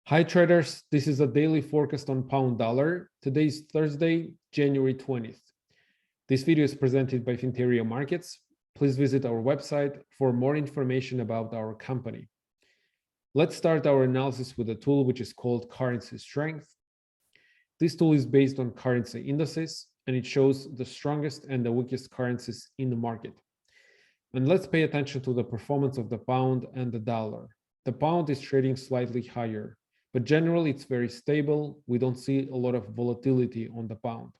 Hi traders, this is a daily forecast on pound dollar. Today is Thursday, January 20th. This video is presented by Finteria Markets. Please visit our website for more information about our company. Let's start our analysis with a tool which is called Currency Strength. This tool is based on currency indices and it shows the strongest and the weakest currencies in the market. And let's pay attention to the performance of the pound and the dollar. The pound is trading slightly higher, but generally it's very stable. We don't see a lot of volatility on the pound.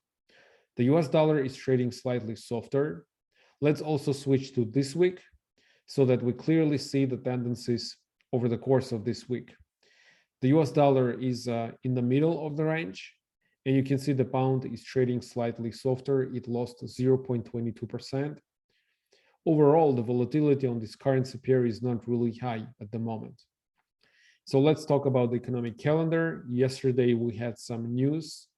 The US dollar is trading slightly softer. Let's also switch to this week so that we clearly see the tendencies over the course of this week. The US dollar is in the middle of the range, and you can see the pound is trading slightly softer. It lost 0.22%. Overall, the volatility on this currency pair is not really high at the moment. So let's talk about the economic calendar. Yesterday, we had some news.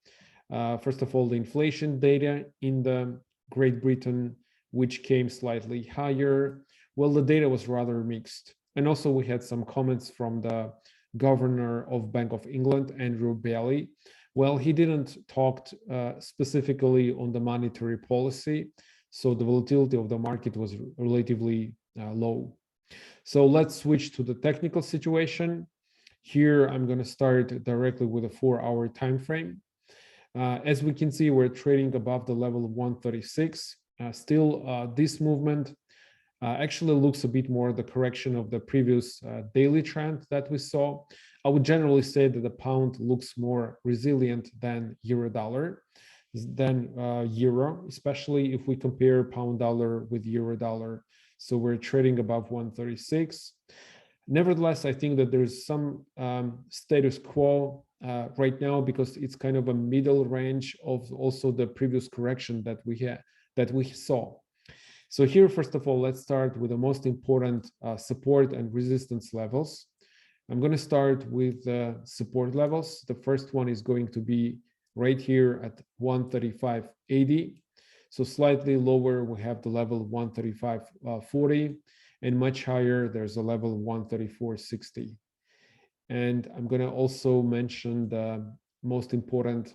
First of all, the inflation data in the Great Britain, which came slightly higher. Well, the data was rather mixed. And also we had some comments from the governor of Bank of England, Andrew Bailey. Well, he didn't talk specifically on the monetary policy. So the volatility of the market was relatively low. So let's switch to the technical situation. Here, I'm going to start directly with a 4-hour time frame. As we can see, we're trading above the level of 136. Still, this movement actually looks a bit more the correction of the previous daily trend that we saw. I would generally say that the pound looks more resilient than euro-dollar, especially if we compare pound dollar with euro-dollar. So we're trading above 136. Nevertheless, I think that there's some status quo right now because it's kind of a middle range of also the previous correction that we saw. So here, first of all, let's start with the most important support and resistance levels. I'm going to start with the support levels. The first one is going to be right here at 135.80. So slightly lower, we have the level 135.40, and much higher, there's a level 134.60. And I'm going to also mention the most important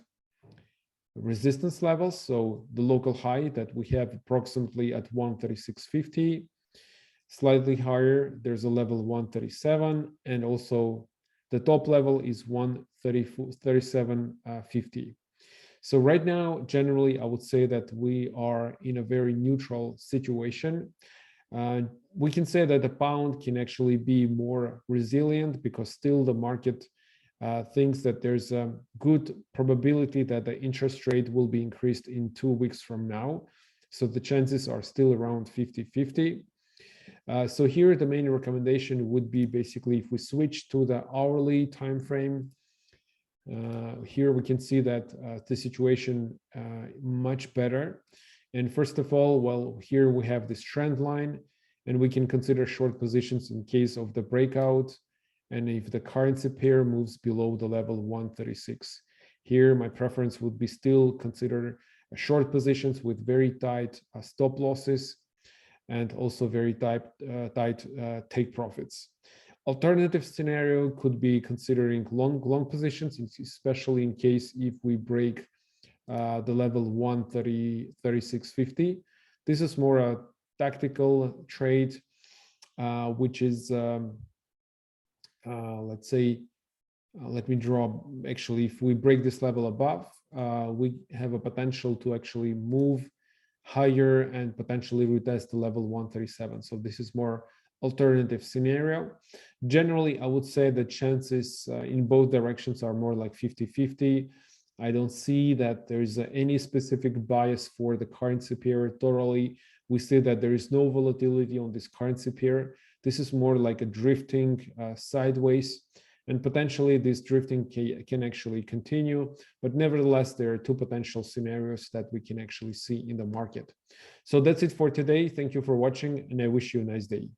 resistance levels. So the local high that we have approximately at 136.50, slightly higher, there's a level 137, and also the top level is 137.50. So right now, generally, I would say that we are in a very neutral situation. We can say that the pound can actually be more resilient because still the market thinks that there's a good probability that the interest rate will be increased in 2 weeks from now. So the chances are still around 50-50. So here the main recommendation would be basically if we switch to the hourly time frame. Here we can see that the situation much better. And first of all, well, here we have this trend line, and we can consider short positions in case of the breakout, and if the currency pair moves below the level 136. Here, my preference would be still consider short positions with very tight stop losses and also very tight take profits. Alternative scenario could be considering long positions, especially in case if we break the level 136.50. This is more a tactical trade, which is, let's say, let me draw, actually, if we break this level above, we have a potential to actually move higher and potentially retest the level 137. So this is more alternative scenario. Generally, I would say the chances in both directions are more like 50-50. I don't see that there is any specific bias for the currency pair totally. We see that there is no volatility on this currency pair. This is more like a drifting sideways, and potentially this drifting can actually continue. But nevertheless, there are two potential scenarios that we can actually see in the market. So that's it for today. Thank you for watching, and I wish you a nice day.